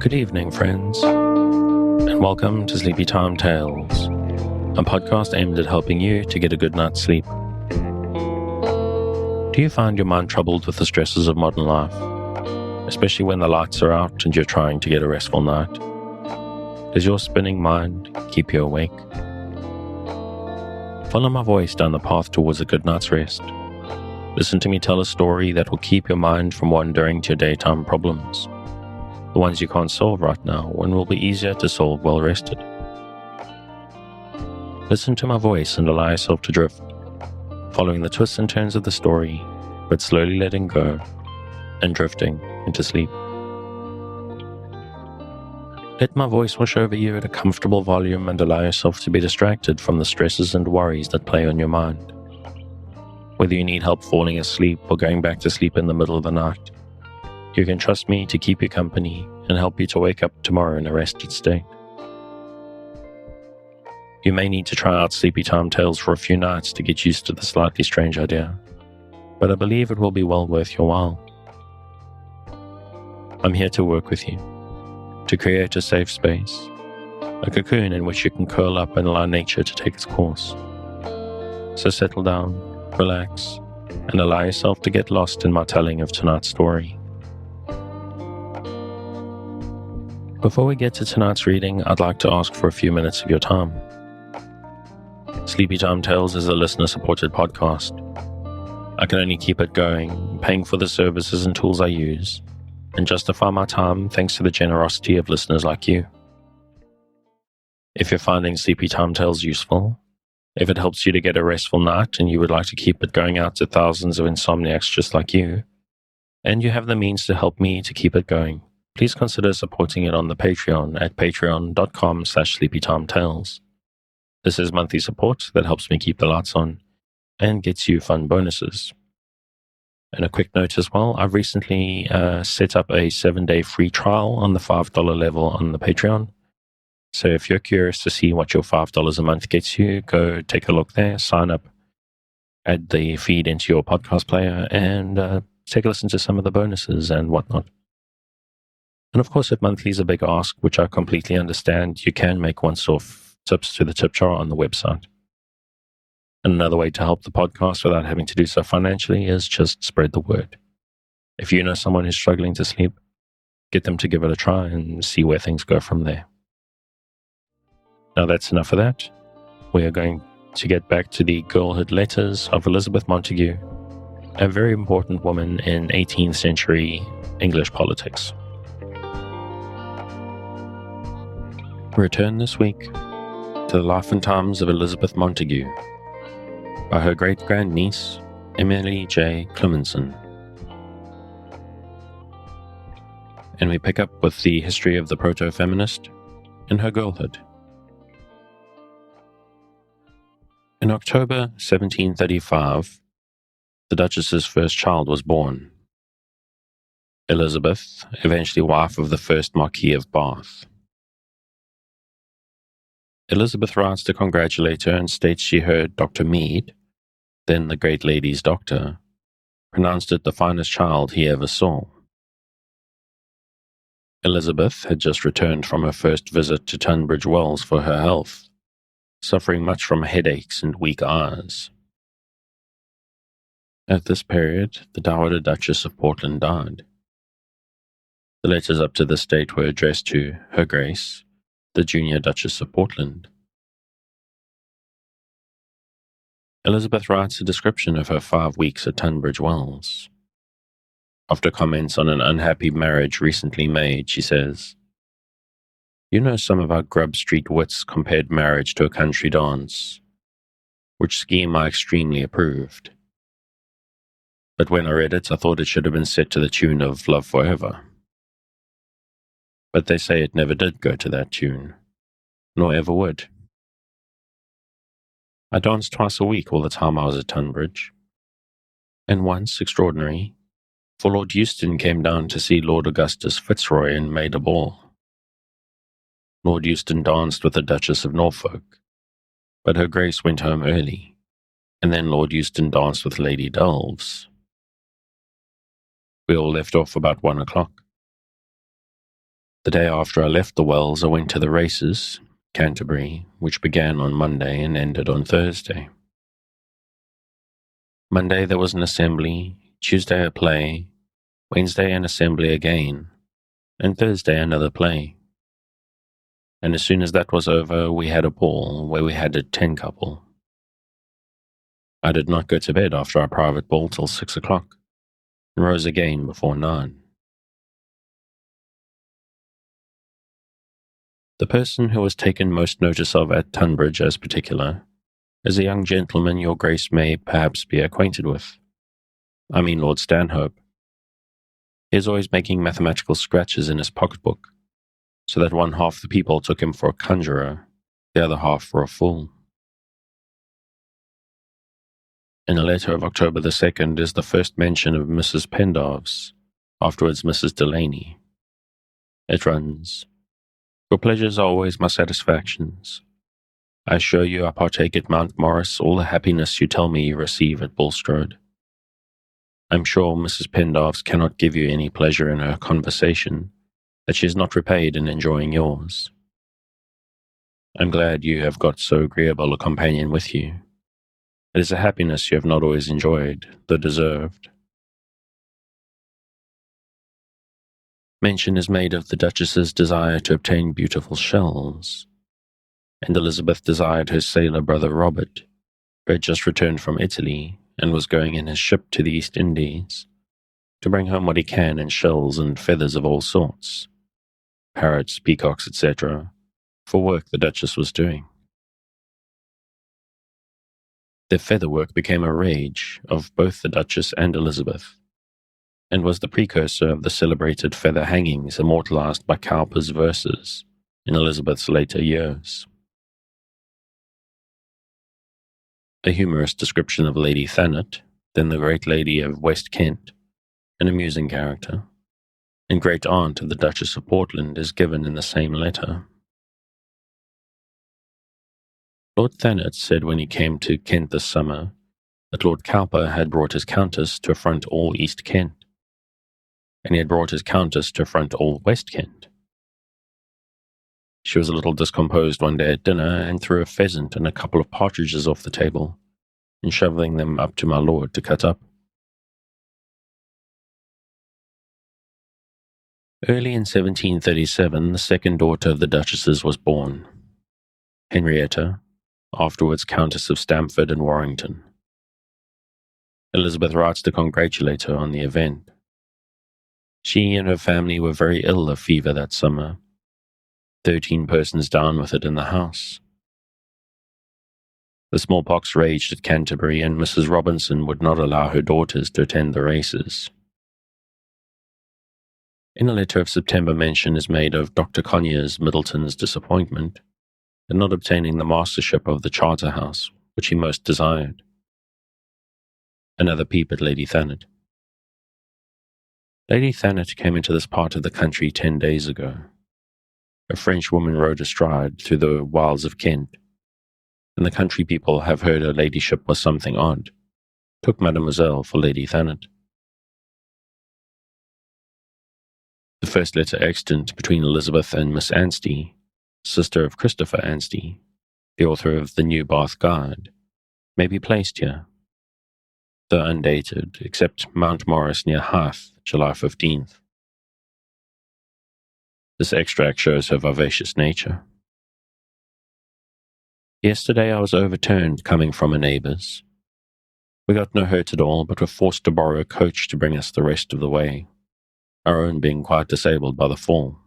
Good evening, friends, and welcome to Sleepy Time Tales, a podcast aimed at helping you to get a good night's sleep. Do you find your mind troubled with the stresses of modern life, especially when the lights are out and you're trying to get a restful night? Does your spinning mind keep you awake? Follow my voice down the path towards a good night's rest. Listen to me tell a story that will keep your mind from wandering to your daytime problems. The ones you can't solve right now and will be easier to solve well rested. Listen to my voice and allow yourself to drift, following the twists and turns of the story, but slowly letting go and drifting into sleep. Let my voice wash over you at a comfortable volume and allow yourself to be distracted from the stresses and worries that play on your mind. Whether you need help falling asleep or going back to sleep in the middle of the night, you can trust me to keep you company and help you to wake up tomorrow in a rested state. You may need to try out Sleepy Time Tales for a few nights to get used to the slightly strange idea, but I believe it will be well worth your while. I'm here to work with you, to create a safe space, a cocoon in which you can curl up and allow nature to take its course. So settle down, relax, and allow yourself to get lost in my telling of tonight's story. Before we get to tonight's reading, I'd like to ask for a few minutes of your time. Sleepy Time Tales is a listener-supported podcast. I can only keep it going, paying for the services and tools I use, and justify my time thanks to the generosity of listeners like you. If you're finding Sleepy Time Tales useful, if it helps you to get a restful night and you would like to keep it going out to thousands of insomniacs just like you, and you have the means to help me to keep it going, please consider supporting it on the Patreon at patreon.com/sleepytimetales. This is monthly support that helps me keep the lights on and gets you fun bonuses. And a quick note as well, I've recently set up a 7-day free trial on the $5 level on the Patreon. So if you're curious to see what your $5 a month gets you, go take a look there, sign up, add the feed into your podcast player, and take a listen to some of the bonuses and whatnot. And of course, if monthly is a big ask, which I completely understand, you can make once-off tips to the tip jar on the website. And another way to help the podcast without having to do so financially is just spread the word. If you know someone who's struggling to sleep, get them to give it a try and see where things go from there. Now that's enough of that. We are going to get back to the girlhood letters of Elizabeth Montagu, a very important woman in 18th century English politics. Return this week to the life and times of Elizabeth Montagu by her great-grandniece, Emily J. Clemenson. And we pick up with the history of the proto-feminist in her girlhood. In October 1735, the Duchess's first child was born. Elizabeth, eventually wife of the first Marquis of Bath. Elizabeth writes to congratulate her and states she heard Dr. Mead, then the great lady's doctor, pronounced it the finest child he ever saw. Elizabeth had just returned from her first visit to Tunbridge Wells for her health, suffering much from headaches and weak eyes. At this period, the Dowager Duchess of Portland died. The letters up to this date were addressed to Her Grace, the Junior Duchess of Portland. Elizabeth writes a description of her 5 weeks at Tunbridge Wells. After comments on an unhappy marriage recently made, she says, "You know, some of our Grub Street wits compared marriage to a country dance, which scheme I extremely approved. But when I read it, I thought it should have been set to the tune of Love Forever. But they say it never did go to that tune, nor ever would. I danced twice a week all the time I was at Tunbridge, and once, extraordinary, for Lord Euston came down to see Lord Augustus Fitzroy and made a ball. Lord Euston danced with the Duchess of Norfolk, but Her Grace went home early, and then Lord Euston danced with Lady Delves. We all left off about 1 o'clock. The day after I left the Wells, I went to the races, Canterbury, which began on Monday and ended on Thursday. Monday there was an assembly, Tuesday a play, Wednesday an assembly again, and Thursday another play. And as soon as that was over, we had a ball where we had a 10-couple. I did not go to bed after our private ball till 6 o'clock, and rose again before 9. The person who was taken most notice of at Tunbridge as particular is a young gentleman your Grace may perhaps be acquainted with. I mean Lord Stanhope. He is always making mathematical scratches in his pocketbook, so that one half the people took him for a conjurer, the other half for a fool. In a letter of October the 2nd is the first mention of Mrs. Pendarvis, afterwards Mrs. Delaney. It runs, "Your pleasures are always my satisfactions. I assure you I partake at Mount Morris all the happiness you tell me you receive at Bulstrode. I am sure Mrs. Pendarvis cannot give you any pleasure in her conversation that she is not repaid in enjoying yours. I am glad you have got so agreeable a companion with you. It is a happiness you have not always enjoyed, though deserved." Mention is made of the Duchess's desire to obtain beautiful shells, and Elizabeth desired her sailor brother Robert, who had just returned from Italy and was going in his ship to the East Indies, to bring home what he can in shells and feathers of all sorts, parrots, peacocks, etc., for work the Duchess was doing. Their feather work became a rage of both the Duchess and Elizabeth, and was the precursor of the celebrated feather hangings immortalized by Cowper's verses in Elizabeth's later years. A humorous description of Lady Thanet, then the great lady of West Kent, an amusing character, and great aunt of the Duchess of Portland, is given in the same letter. Lord Thanet said when he came to Kent this summer that Lord Cowper had brought his Countess to affront all East Kent, and he had brought his Countess to affront all West Kent. She was a little discomposed one day at dinner and threw a pheasant and a couple of partridges off the table, and shoveling them up to my lord to cut up. Early in 1737, the second daughter of the Duchesses was born, Henrietta, afterwards Countess of Stamford and Warrington. Elizabeth writes to congratulate her on the event. She and her family were very ill of fever that summer, 13 persons down with it in the house. The smallpox raged at Canterbury, and Mrs. Robinson would not allow her daughters to attend the races. In a letter of September, mention is made of Dr. Conyers Middleton's disappointment at not obtaining the mastership of the Charterhouse, which he most desired. Another peep at Lady Thanet. Lady Thanet came into this part of the country 10 days ago. A French woman rode astride through the wilds of Kent, and the country people have heard her ladyship was something odd, took Mademoiselle for Lady Thanet. The first letter extant between Elizabeth and Miss Anstey, sister of Christopher Anstey, the author of the New Bath Guide, may be placed here, though undated, except Mount Morris near Hythe, July 15th. This extract shows her vivacious nature. Yesterday I was overturned coming from a neighbour's. We got no hurt at all, but were forced to borrow a coach to bring us the rest of the way, our own being quite disabled by the fall.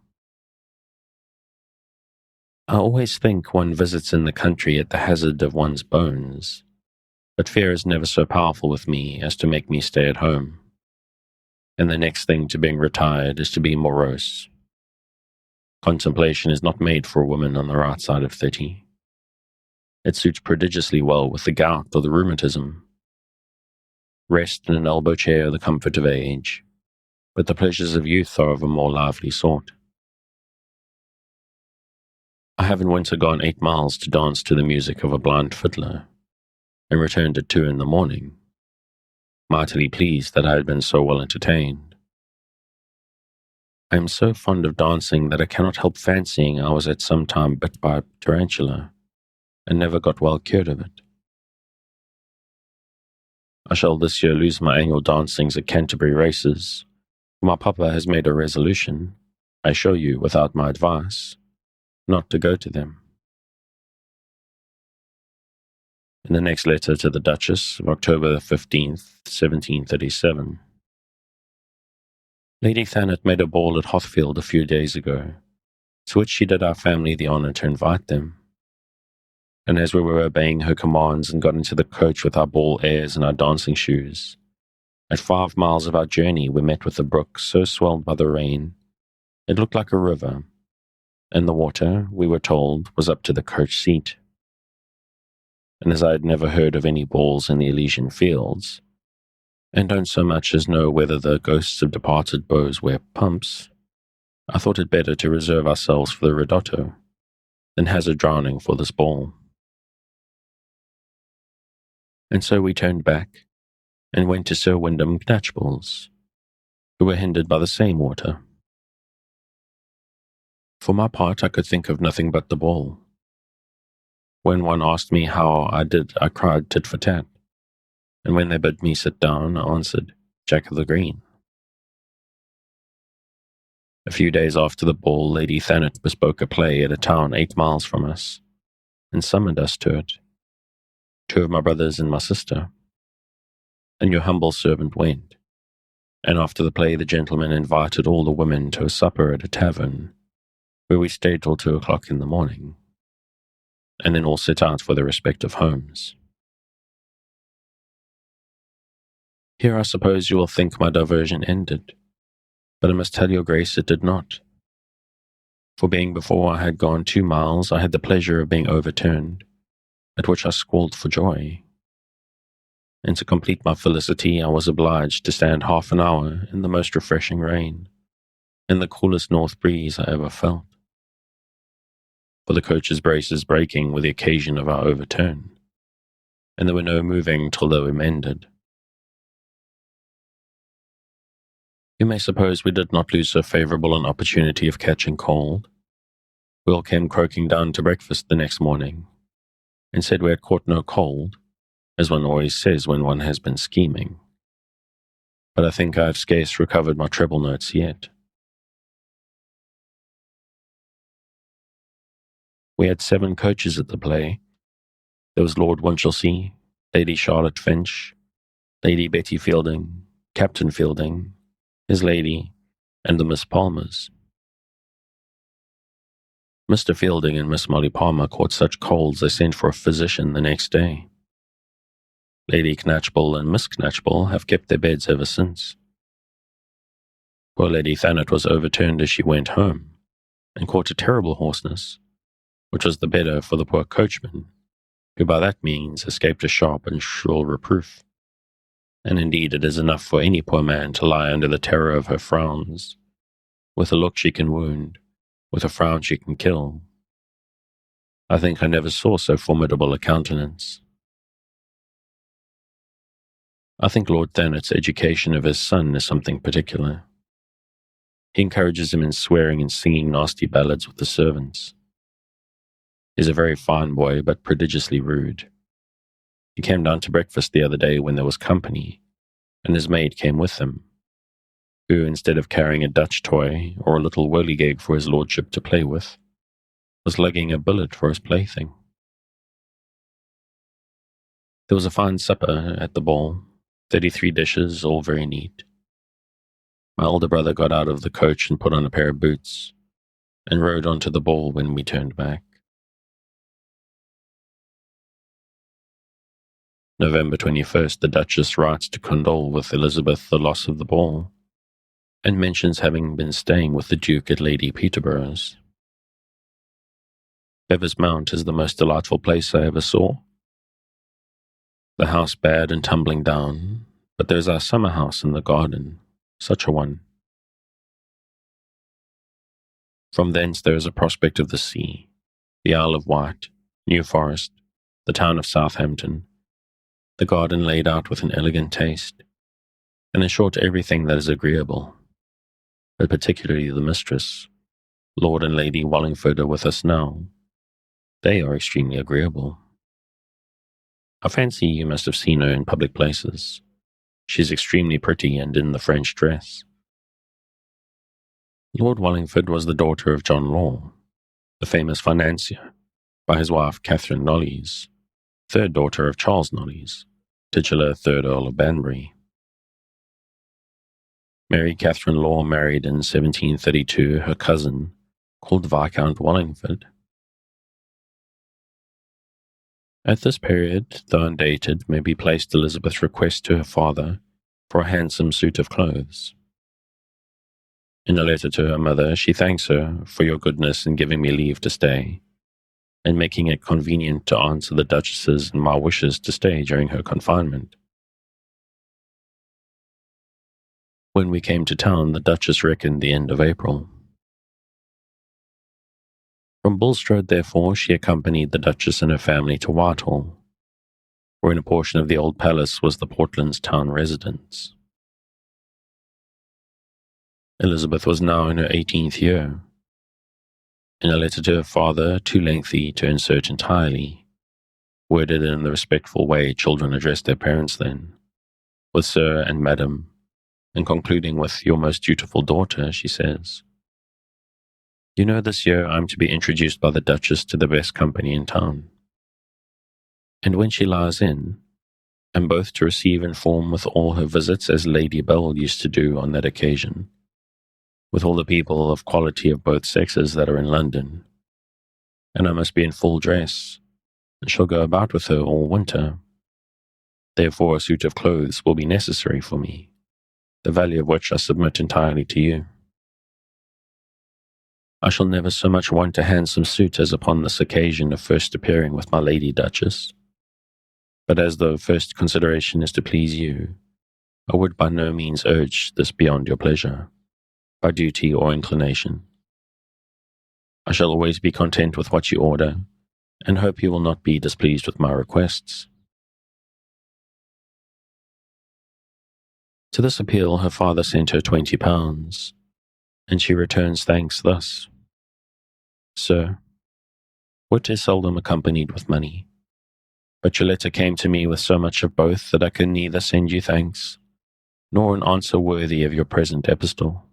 I always think one visits in the country at the hazard of one's bones, but fear is never so powerful with me as to make me stay at home, and the next thing to being retired is to be morose. Contemplation is not made for a woman on the right side of 30. It suits prodigiously well with the gout or the rheumatism. Rest in an elbow chair are the comfort of age, but the pleasures of youth are of a more lively sort. I have in winter gone 8 miles to dance to the music of a blind fiddler, and returned at 2 in the morning, mightily pleased that I had been so well entertained. I am so fond of dancing that I cannot help fancying I was at some time bit by a tarantula, and never got well cured of it. I shall this year lose my annual dancings at Canterbury races, for my papa has made a resolution, I show you without my advice, not to go to them. In the next letter to the Duchess of October 15th, 1737. Lady Thanet made a ball at Hothfield a few days ago, to which she did our family the honour to invite them. And as we were obeying her commands and got into the coach with our ball airs and our dancing shoes, at 5 miles of our journey we met with a brook so swelled by the rain, it looked like a river, and the water, we were told, was up to the coach seat. And as I had never heard of any balls in the Elysian fields, and don't so much as know whether the ghosts of departed beaux wear pumps, I thought it better to reserve ourselves for the ridotto than hazard drowning for this ball. And so we turned back, and went to Sir Wyndham Knatchbull's, who were hindered by the same water. For my part, I could think of nothing but the ball. When one asked me how I did, I cried tit for tat, and when they bid me sit down, I answered, Jack of the Green. A few days after the ball, Lady Thanet bespoke a play at a town 8 miles from us, and summoned us to it, 2 of my brothers and my sister. And your humble servant went, and after the play the gentleman invited all the women to a supper at a tavern, where we stayed till 2 o'clock in the morning, and then all set out for their respective homes. Here I suppose you will think my diversion ended, but I must tell your grace it did not. For being before I had gone 2 miles, I had the pleasure of being overturned, at which I squalled for joy. And to complete my felicity, I was obliged to stand half an hour in the most refreshing rain, in the coolest north breeze I ever felt. For the coach's braces breaking were the occasion of our overturn, and there were no moving till they were mended. You may suppose we did not lose so favourable an opportunity of catching cold. Will came croaking down to breakfast the next morning, and said we had caught no cold, as one always says when one has been scheming. But I think I have scarce recovered my treble notes yet. We had 7 coaches at the play. There was Lord Winchelsea, Lady Charlotte Finch, Lady Betty Fielding, Captain Fielding, his lady, and the Miss Palmers. Mr. Fielding and Miss Molly Palmer caught such colds they sent for a physician the next day. Lady Knatchbull and Miss Knatchbull have kept their beds ever since. Poor Lady Thanet was overturned as she went home, and caught a terrible hoarseness, which was the better for the poor coachman, who by that means escaped a sharp and shrill reproof. And indeed it is enough for any poor man to lie under the terror of her frowns. With a look she can wound, with a frown she can kill. I think I never saw so formidable a countenance. I think Lord Thanet's education of his son is something particular. He encourages him in swearing and singing nasty ballads with the servants. He is a very fine boy, but prodigiously rude. He came down to breakfast the other day when there was company, and his maid came with him, who, instead of carrying a Dutch toy or a little whirligig for his lordship to play with, was lugging a billet for his plaything. There was a fine supper at the ball, 33 dishes, all very neat. My older brother got out of the coach and put on a pair of boots, and rode on to the ball when we turned back. November 21st, the Duchess writes to condole with Elizabeth the loss of the ball, and mentions having been staying with the Duke at Lady Peterborough's. Bevis Mount is the most delightful place I ever saw. The house bad and tumbling down, but there's our summer house in the garden, such a one. From thence there is a prospect of the sea, the Isle of Wight, New Forest, the town of Southampton, the garden laid out with an elegant taste, and in short everything that is agreeable. but particularly the mistress. Lord and Lady Wallingford are with us now. They are extremely agreeable. I fancy you must have seen her in public places. She's extremely pretty and in the French dress. Lord Wallingford was the daughter of John Law, the famous financier, by his wife Catherine Knollys, third daughter of Charles Knollys, titular 3rd Earl of Banbury. Mary Catherine Law married in 1732 her cousin, called Viscount Wallingford. At this period, though undated, may be placed Elizabeth's request to her father for a handsome suit of clothes. In a letter to her mother, she thanks her for your goodness in giving me leave to stay, and making it convenient to answer the Duchess's and my wishes to stay during her confinement. When we came to town, the Duchess reckoned the end of April. From Bulstrode, therefore, she accompanied the Duchess and her family to Whitehall, where in a portion of the old palace was the Portland's town residence. Elizabeth was now in her 18th year. In a letter to her father, too lengthy to insert entirely, worded in the respectful way children addressed their parents then, with Sir and Madam, and concluding with your most dutiful daughter, she says, you know this year I am to be introduced by the Duchess to the best company in town. And when she lies in, am both to receive and form with all her visits as Lady Bell used to do on that occasion, with all the people of quality of both sexes that are in London, and I must be in full dress, and shall go about with her all winter. Therefore a suit of clothes will be necessary for me, the value of which I submit entirely to you. I shall never so much want a handsome suit as upon this occasion of first appearing with my Lady Duchess, but as the first consideration is to please you, I would by no means urge this beyond your pleasure, by duty or inclination. I shall always be content with what you order, and hope you will not be displeased with my requests. To this appeal her father sent her £20, and she returns thanks thus. Sir, wit is seldom accompanied with money, but your letter came to me with so much of both that I can neither send you thanks, nor an answer worthy of your present epistle.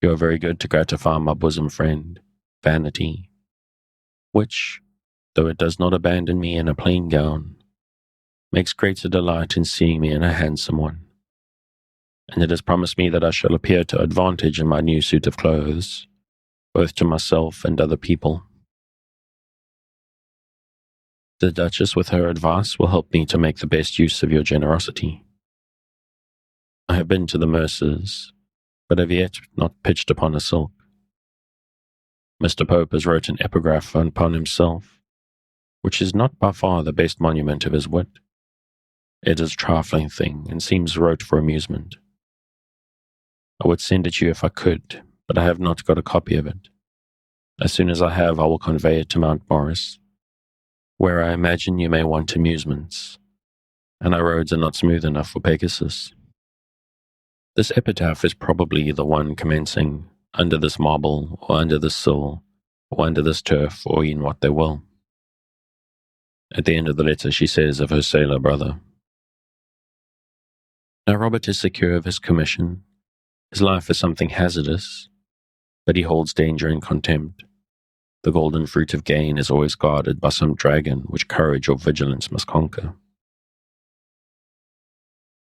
You are very good to gratify my bosom friend, vanity, which, though it does not abandon me in a plain gown, makes greater delight in seeing me in a handsome one. And it has promised me that I shall appear to advantage in my new suit of clothes, both to myself and other people. The Duchess, with her advice, will help me to make the best use of your generosity. I have been to the mercer's, but have yet not pitched upon a silk. Mr. Pope has wrote an epigraph upon himself, which is not by far the best monument of his wit. It is a trifling thing, and seems wrote for amusement. I would send it you if I could, but I have not got a copy of it. As soon as I have, I will convey it to Mount Morris, where I imagine you may want amusements, and our roads are not smooth enough for Pegasus. This epitaph is probably the one commencing, under this marble, or under this sill, or under this turf, or in what they will. At the end of the letter she says of her sailor brother, now Robert is secure of his commission. His life is something hazardous, but he holds danger in contempt. The golden fruit of gain is always guarded by some dragon which courage or vigilance must conquer.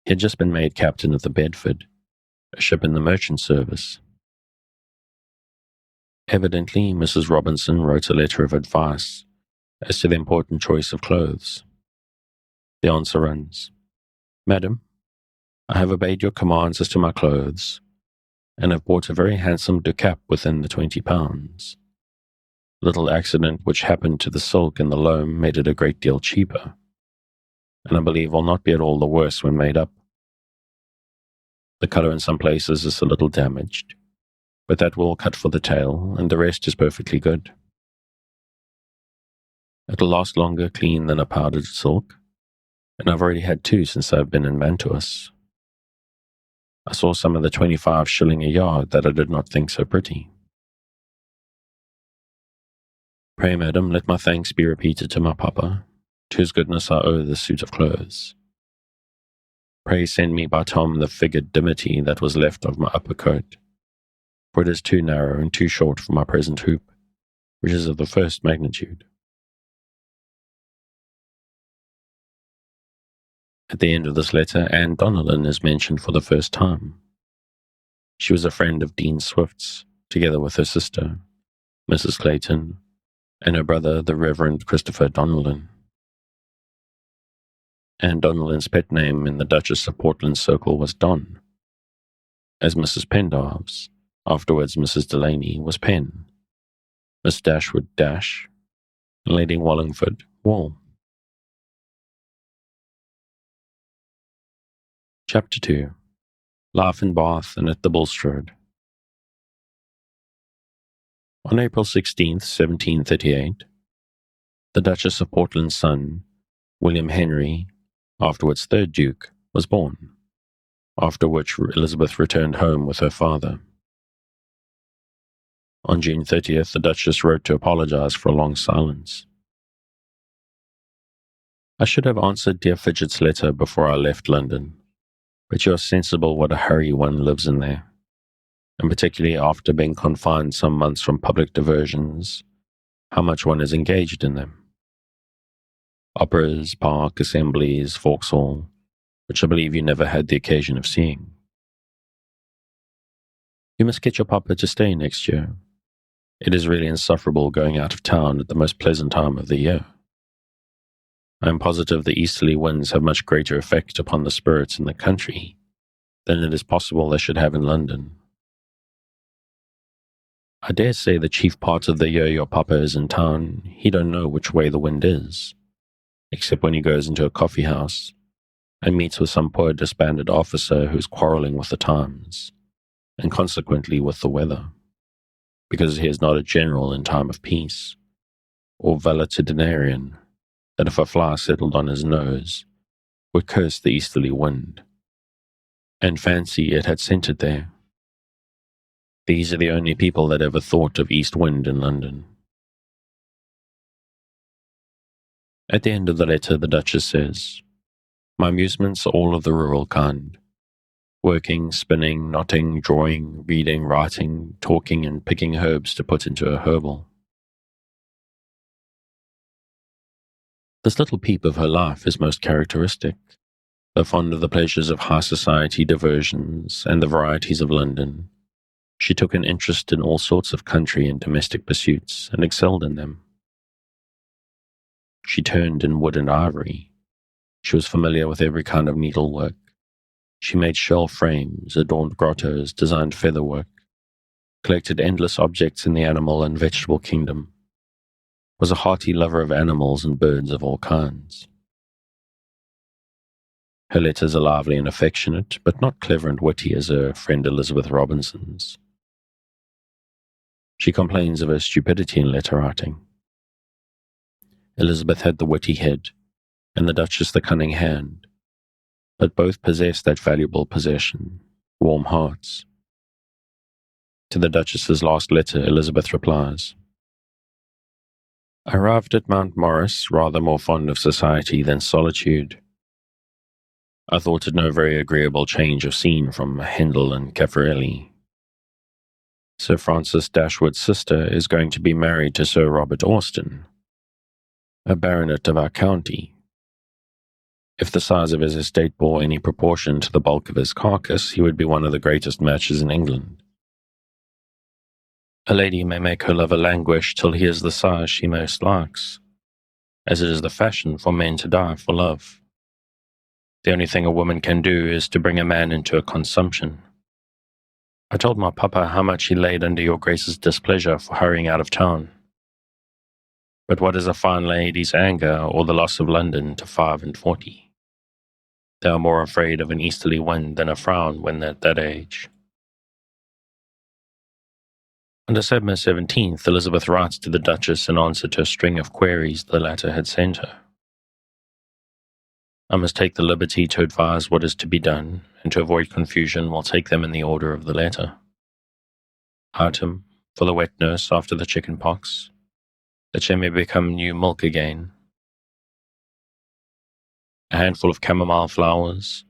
He had just been made captain of the Bedford, a ship in the merchant service. Evidently, Mrs. Robinson wrote a letter of advice as to the important choice of clothes. The answer runs, Madam, I have obeyed your commands as to my clothes, and have bought a very handsome ducap within the £20. Little accident which happened to the silk and the loam made it a great deal cheaper, and I believe will not be at all the worse when made up. The colour in some places is a little damaged, but that will cut for the tail, and the rest is perfectly good. It'll last longer clean than a powdered silk, and I've already had 2 since I've been in Mantuas. I saw some of the 25 shilling a yard that I did not think so pretty. Pray, madam, let my thanks be repeated to my papa, to whose goodness I owe this suit of clothes. Pray send me by Tom the figured dimity that was left of my upper coat, for it is too narrow and too short for my present hoop, which is of the first magnitude. At the end of this letter, Anne Donnellan is mentioned for the first time. She was a friend of Dean Swift's, together with her sister, Mrs. Clayton, and her brother, the Reverend Christopher Donnellan. Anne Donnellan's pet name in the Duchess of Portland's circle was Don, as Mrs. Pendar's, afterwards Mrs. Delaney, was Pen, Miss Dashwood Dash, and Lady Wallingford Wall. Chapter 2. Life in Bath and at the Bulstrode. On April 16th, 1738, the Duchess of Portland's son, William Henry, afterwards 3rd Duke, was born, after which Elizabeth returned home with her father. On June 30th, the Duchess wrote to apologize for a long silence. I should have answered dear Fidget's letter before I left London, but you are sensible what a hurry one lives in there, and particularly after being confined some months from public diversions, how much one is engaged in them. Operas, park, assemblies, Vauxhall, which I believe you never had the occasion of seeing. You must get your papa to stay next year. It is really insufferable going out of town at the most pleasant time of the year. I am positive the easterly winds have much greater effect upon the spirits in the country than it is possible they should have in London. I dare say the chief part of the year your papa is in town, he don't know which way the wind is, except when he goes into a coffee house and meets with some poor disbanded officer who is quarrelling with the times, and consequently with the weather, because he is not a general in time of peace, or valetudinarian, that if a fly settled on his nose, would curse the easterly wind, and fancy it had sent it there. These are the only people that ever thought of east wind in London. At the end of the letter, the Duchess says, my amusements are all of the rural kind. Working, spinning, knotting, drawing, reading, writing, talking, and picking herbs to put into a herbal. This little peep of her life is most characteristic. Though fond of the pleasures of high society diversions and the varieties of London, she took an interest in all sorts of country and domestic pursuits, and excelled in them. She turned in wood and ivory. She was familiar with every kind of needlework. She made shell frames, adorned grottos, designed featherwork, collected endless objects in the animal and vegetable kingdom, was a hearty lover of animals and birds of all kinds. Her letters are lively and affectionate, but not clever and witty as her friend Elizabeth Robinson's. She complains of her stupidity in letter writing. Elizabeth had the witty head, and the Duchess the cunning hand, but both possessed that valuable possession, warm hearts. To the Duchess's last letter, Elizabeth replies, I arrived at Mount Morris rather more fond of society than solitude. I thought it no very agreeable change of scene from Hendel and Caffarelli. Sir Francis Dashwood's sister is going to be married to Sir Robert Austen, a baronet of our county. If the size of his estate bore any proportion to the bulk of his carcass, he would be one of the greatest matches in England. A lady may make her lover languish till he is the size she most likes, as it is the fashion for men to die for love. The only thing a woman can do is to bring a man into a consumption. I told my papa how much he laid under your Grace's displeasure for hurrying out of town. But what is a fine lady's anger or the loss of London to 45? They are more afraid of an easterly wind than a frown when at that age. On December 17th, Elizabeth writes to the Duchess in answer to a string of queries the latter had sent her. I must take the liberty to advise what is to be done, and to avoid confusion will take them in the order of the letter. Item, for the wet nurse after the chicken pox, that she may become new milk again. A handful of chamomile flowers,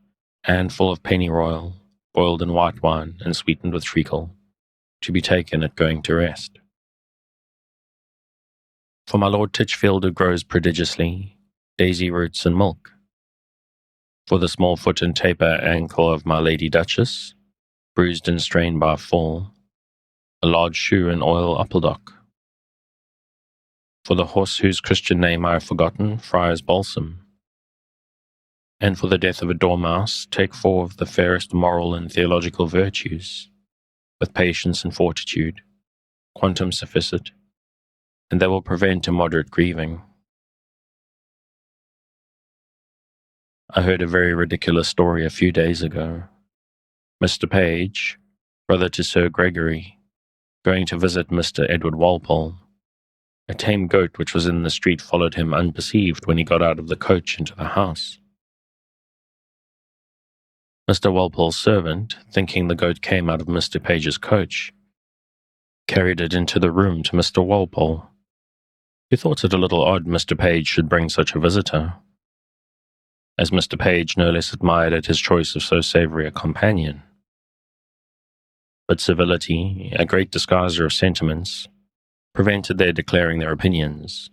a handful of pennyroyal, boiled in white wine and sweetened with treacle, to be taken at going to rest. For my Lord Titchfield, who grows prodigiously, daisy roots and milk. For the small foot and taper ankle of my Lady Duchess, bruised and strained by a fall, a large shoe and oil appledock. For the horse whose Christian name I have forgotten, Friar's balsam. And for the death of a dormouse, take 4 of the fairest moral and theological virtues, with patience and fortitude, quantum sufficit, and they will prevent immoderate grieving. I heard a very ridiculous story a few days ago. Mr. Page, brother to Sir Gregory, going to visit Mr. Edward Walpole, a tame goat which was in the street followed him unperceived when he got out of the coach into the house. Mr. Walpole's servant, thinking the goat came out of Mr. Page's coach, carried it into the room to Mr. Walpole, who thought it a little odd Mr. Page should bring such a visitor, as Mr. Page no less admired at his choice of so savoury a companion. But civility, a great disguiser of sentiments, prevented their declaring their opinions,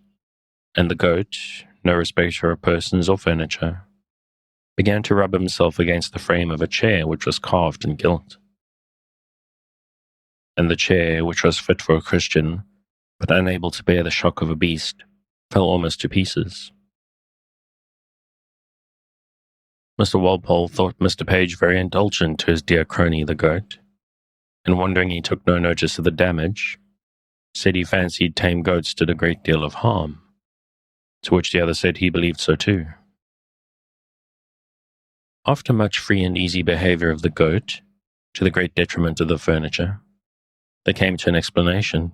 and the goat, no respecter of persons or furniture, began to rub himself against the frame of a chair which was carved and gilt. And the chair, which was fit for a Christian, but unable to bear the shock of a beast, fell almost to pieces. Mr. Walpole thought Mr. Page very indulgent to his dear crony the goat, and wondering he took no notice of the damage, said he fancied tame goats did a great deal of harm, to which the other said he believed so too. After much free and easy behaviour of the goat, to the great detriment of the furniture, they came to an explanation,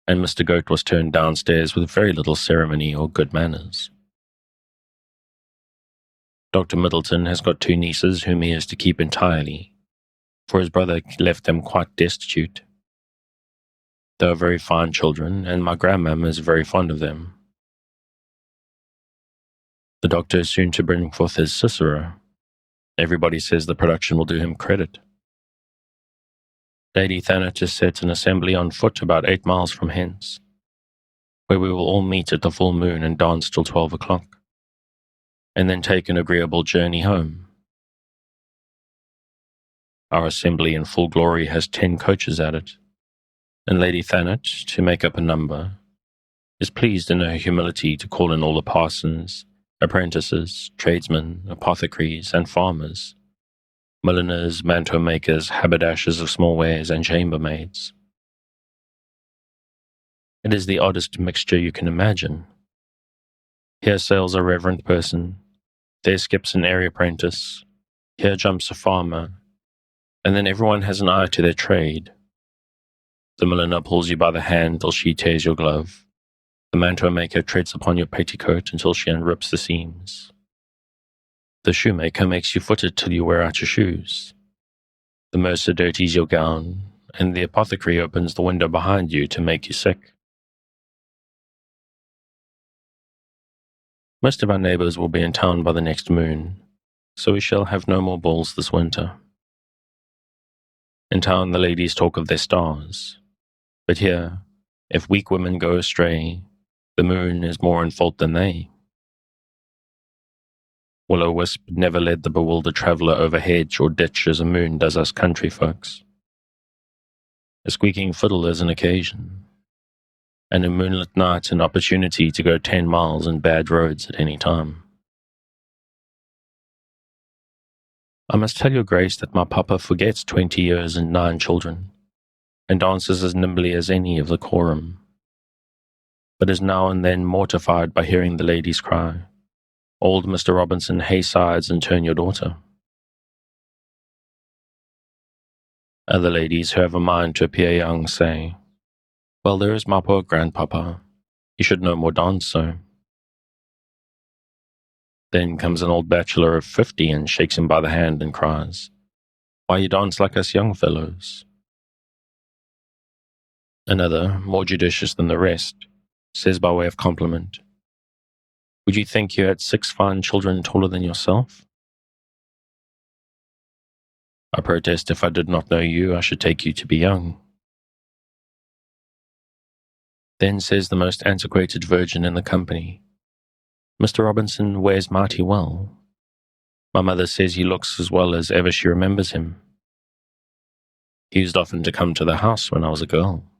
and Mr. Goat was turned downstairs with very little ceremony or good manners. Dr. Middleton has got 2 nieces whom he is to keep entirely, for his brother left them quite destitute. They are very fine children, and my grandmam is very fond of them. The doctor is soon to bring forth his Cicero. Everybody says the production will do him credit. Lady Thanet has set an assembly on foot about 8 miles from hence, where we will all meet at the full moon and dance till 12 o'clock, and then take an agreeable journey home. Our assembly in full glory has 10 coaches at it, and Lady Thanet, to make up a number, is pleased in her humility to call in all the parsons, apprentices, tradesmen, apothecaries, and farmers, milliners, mantua makers, haberdashers of small wares, and chambermaids. It is the oddest mixture you can imagine. Here sails a reverend person, there skips an airy apprentice, here jumps a farmer, and then everyone has an eye to their trade. The milliner pulls you by the hand till she tears your glove. The mantua maker treads upon your petticoat until she unrips the seams. The shoemaker makes you foot it till you wear out your shoes. The mercer dirties your gown, and the apothecary opens the window behind you to make you sick. Most of our neighbours will be in town by the next moon, so we shall have no more balls this winter. In town the ladies talk of their stars, but here, if weak women go astray, the moon is more in fault than they. Will-o'-wisp never led the bewildered traveller over hedge or ditch as a moon does us country folks. A squeaking fiddle is an occasion, and a moonlit night an opportunity to go 10 miles in bad roads at any time. I must tell your grace that my papa forgets 20 years and 9 children, and dances as nimbly as any of the quorum, but is now and then mortified by hearing the ladies cry, "Old Mr. Robinson, haysides and turn your daughter." Other ladies who have a mind to appear young say, "Well, there is my poor grandpapa. He should no more dance so." Then comes an old bachelor of 50 and shakes him by the hand and cries, "Why you dance like us young fellows?" Another, more judicious than the rest, says by way of compliment, "Would you think you had 6 fine children taller than yourself?" I protest if I did not know you, I should take you to be young. Then says the most antiquated virgin in the company, "Mr. Robinson wears mighty well. My mother says he looks as well as ever she remembers him. He used often to come to the house when I was a girl.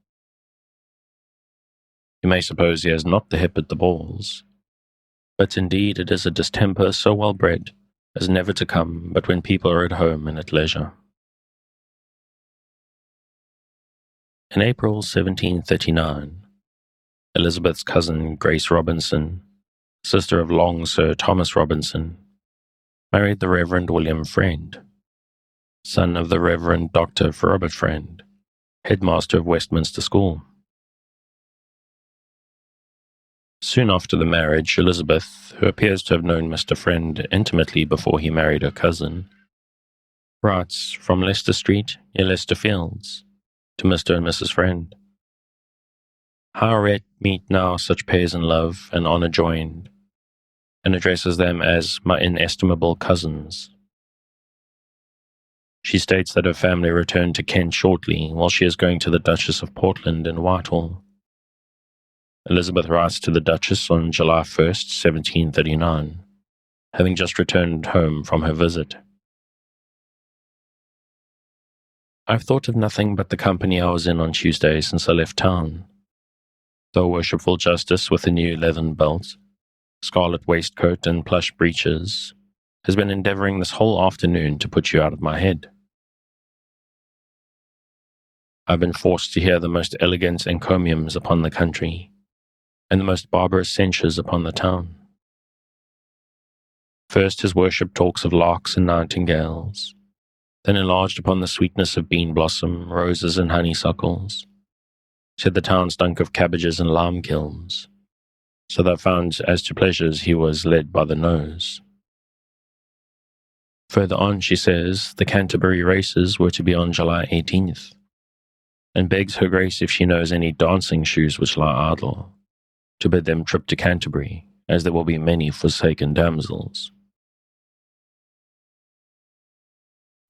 You may suppose he has not the hip at the balls, but indeed it is a distemper so well bred as never to come but when people are at home and at leisure." In April 1739, Elizabeth's cousin Grace Robinson, sister of long Sir Thomas Robinson, married the Reverend William Friend, son of the Reverend Dr. Robert Friend, headmaster of Westminster School. Soon after the marriage, Elizabeth, who appears to have known Mr. Friend intimately before he married her cousin, writes from Leicester Street near Leicester Fields to Mr. and Mrs. Friend, "How rare meet now such pairs in love and honour joined," and addresses them as "my inestimable cousins." She states that her family returned to Kent shortly, while she is going to the Duchess of Portland in Whitehall. Elizabeth writes to the Duchess on July 1st, 1739, having just returned home from her visit. "I've thought of nothing but the company I was in on Tuesday since I left town. The worshipful Justice, with a new leathern belt, scarlet waistcoat and plush breeches, has been endeavouring this whole afternoon to put you out of my head. I've been forced to hear the most elegant encomiums upon the country, and the most barbarous censures upon the town. First his worship talks of larks and nightingales, then enlarged upon the sweetness of bean blossom, roses and honeysuckles, said the town stunk of cabbages and lime kilns, so that I found as to pleasures he was led by the nose. Further on, she says, the Canterbury races were to be on July 18th, and begs her Grace if she knows any dancing shoes which lie idle, to bid them trip to Canterbury, as there will be many forsaken damsels.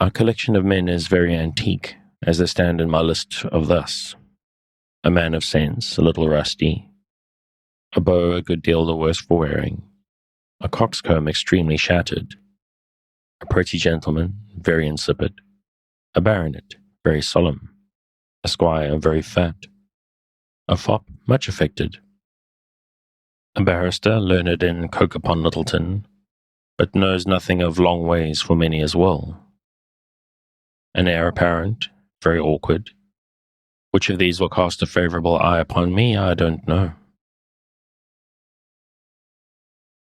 Our collection of men is very antique, as they stand in my list of thus: a man of sense, a little rusty, a beau a good deal the worse for wearing, a coxcomb extremely shattered, a pretty gentleman, very insipid, a baronet, very solemn, a squire, very fat, a fop, much affected, a barrister, learned in Coke upon Littleton, but knows nothing of long ways for many as well, an heir apparent, very awkward. Which of these will cast a favourable eye upon me, I don't know."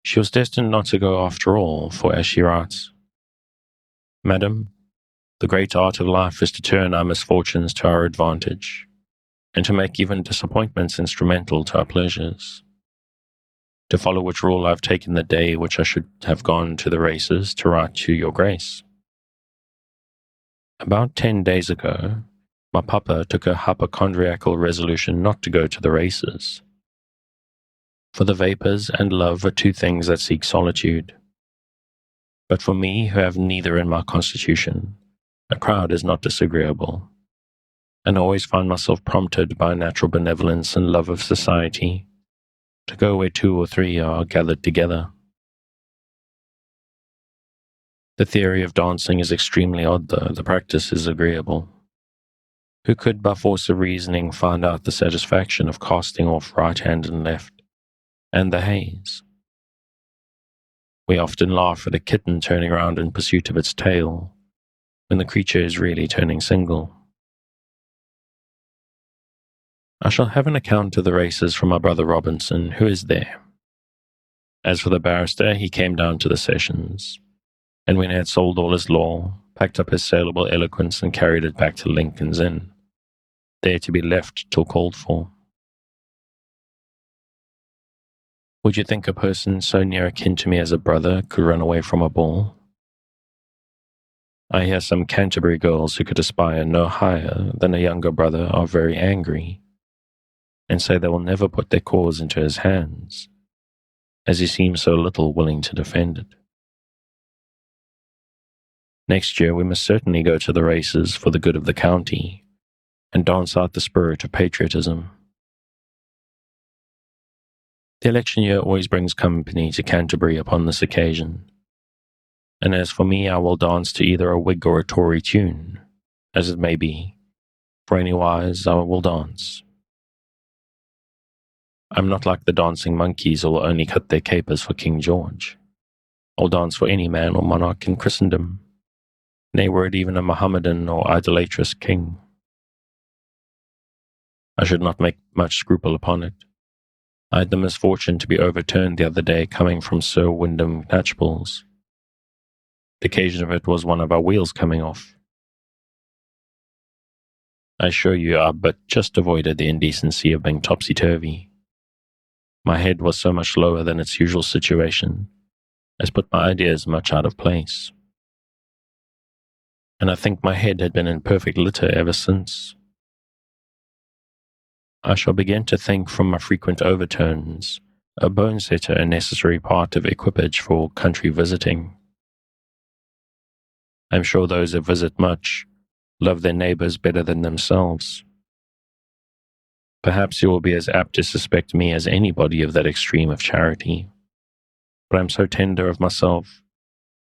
She was destined not to go after all, for as she writes, "Madam, the great art of life is to turn our misfortunes to our advantage, and to make even disappointments instrumental to our pleasures. To follow which rule I have taken the day which I should have gone to the races to write to your Grace. About 10 days ago, my papa took a hypochondriacal resolution not to go to the races. For the vapours and love are two things that seek solitude. But for me, who have neither in my constitution, a crowd is not disagreeable, and I always find myself prompted by natural benevolence and love of society to go where 2 or 3 are gathered together. The theory of dancing is extremely odd, though the practice is agreeable. Who could, by force of reasoning, find out the satisfaction of casting off right hand and left, and the haze? We often laugh at a kitten turning round in pursuit of its tail, when the creature is really turning single. I shall have an account of the races from my brother Robinson, who is there. As for the barrister, he came down to the sessions, and when he had sold all his law, packed up his saleable eloquence and carried it back to Lincoln's Inn, there to be left till called for. Would you think a person so near akin to me as a brother could run away from a ball? I hear some Canterbury girls who could aspire no higher than a younger brother are very angry, and say they will never put their cause into his hands, as he seems so little willing to defend it. Next year we must certainly go to the races for the good of the county, and dance out the spirit of patriotism. The election year always brings company to Canterbury upon this occasion, and as for me, I will dance to either a Whig or a Tory tune, as it may be, for anywise I will dance. I'm not like the dancing monkeys who will only cut their capers for King George. I'll dance for any man or monarch in Christendom, nay, were it even a Mohammedan or idolatrous king. I should not make much scruple upon it. I had the misfortune to be overturned the other day coming from Sir Wyndham Knatchbull's. The occasion of it was one of our wheels coming off. I assure you I but just avoided the indecency of being topsy-turvy. My head was so much lower than its usual situation as put my ideas much out of place, and I think my head had been in perfect litter ever since. I shall begin to think from my frequent overturns a bone setter a necessary part of equipage for country visiting. I am sure those who visit much love their neighbours better than themselves. Perhaps you will be as apt to suspect me as anybody of that extreme of charity, but I am so tender of myself,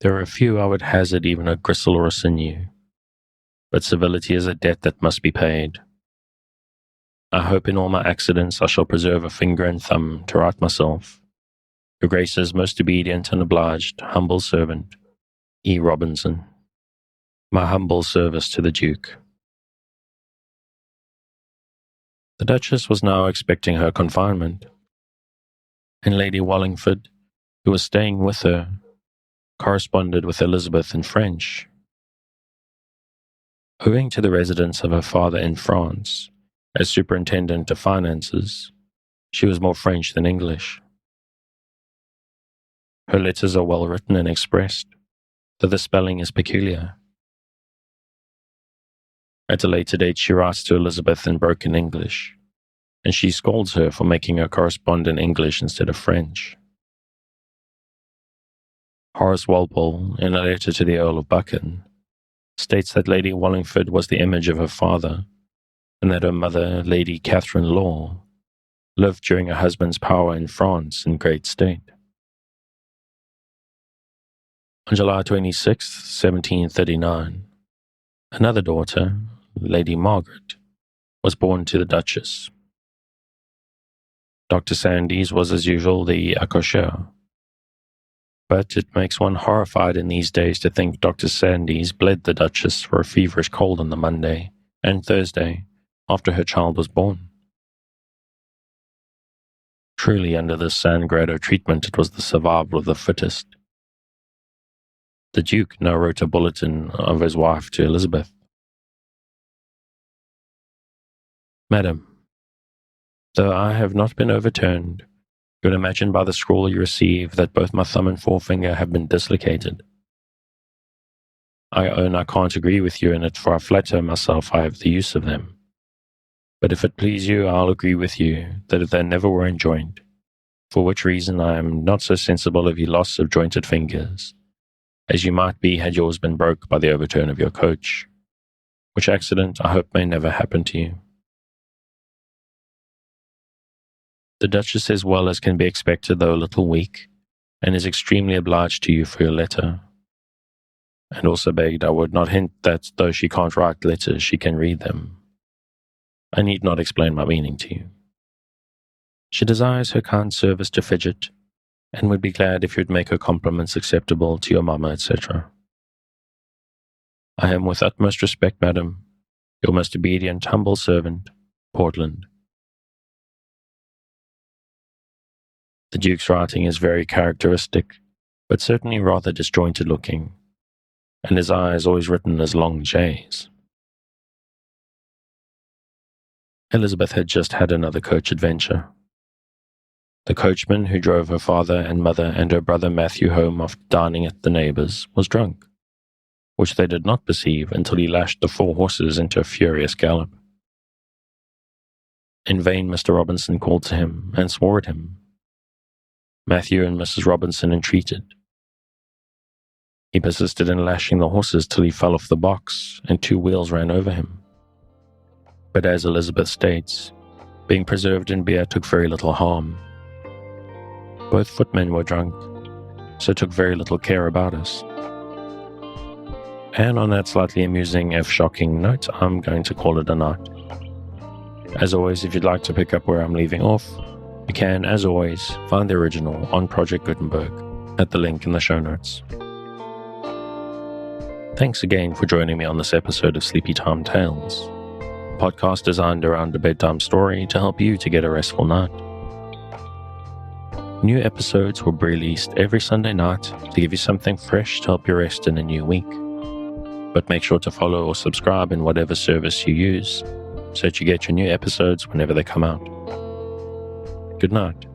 there are a few I would hazard even a gristle or a sinew, but civility is a debt that must be paid. I hope in all my accidents I shall preserve a finger and thumb to write myself, Your Grace's most obedient and obliged humble servant, E. Robinson. My humble service to the Duke. The Duchess was now expecting her confinement, and Lady Wallingford, who was staying with her, corresponded with Elizabeth in French. Owing to the residence of her father in France, as superintendent of finances, she was more French than English. Her letters are well written and expressed, though the spelling is peculiar. At a later date she writes to Elizabeth in broken English, and she scolds her for making her correspond in English instead of French. Horace Walpole, in a letter to the Earl of Buchan, states that Lady Wallingford was the image of her father, and that her mother, Lady Catherine Law, lived during her husband's power in France in great state. On July 26, 1739, another daughter, Lady Margaret, was born to the Duchess. Dr. Sandys was as usual the accoucheur, but it makes one horrified in these days to think Dr. Sandys bled the Duchess for a feverish cold on the Monday and Thursday after her child was born. Truly, under this Sangrado treatment, it was the survival of the fittest. The Duke now wrote a bulletin of his wife to Elizabeth. Madam, though I have not been overturned, you would imagine by the scrawl you receive that both my thumb and forefinger have been dislocated. I own I can't agree with you in it, for I flatter myself I have the use of them. But if it please you, I'll agree with you that if they never were enjoined, for which reason I am not so sensible of your loss of jointed fingers, as you might be had yours been broke by the overturn of your coach, which accident I hope may never happen to you. The Duchess is well as can be expected, though a little weak, and is extremely obliged to you for your letter, and also begged I would not hint that, though she can't write letters, she can read them. I need not explain my meaning to you. She desires her kind service to Fidget, and would be glad if you'd make her compliments acceptable to your mamma, etc. I am with utmost respect, madam, your most obedient, humble servant, Portland. The Duke's writing is very characteristic, but certainly rather disjointed looking, and his eye is always written as long J's. Elizabeth had just had another coach adventure. The coachman who drove her father and mother and her brother Matthew home after dining at the neighbour's was drunk, which they did not perceive until he lashed the 4 horses into a furious gallop. In vain Mr. Robinson called to him and swore at him. Matthew and Mrs. Robinson entreated. He persisted in lashing the horses till he fell off the box and 2 wheels ran over him. But as Elizabeth states, being preserved in beer took very little harm. Both footmen were drunk, so took very little care about us. And on that slightly amusing if shocking note, I'm going to call it a night. As always, if you'd like to pick up where I'm leaving off, you can, as always, find the original on Project Gutenberg at the link in the show notes. Thanks again for joining me on this episode of Sleepy Time Tales, a podcast designed around a bedtime story to help you to get a restful night. New episodes will be released every Sunday night to give you something fresh to help you rest in a new week. But make sure to follow or subscribe in whatever service you use so that you get your new episodes whenever they come out. Good night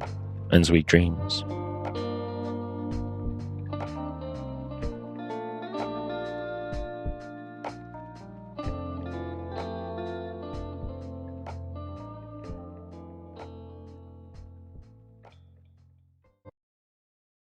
and sweet dreams.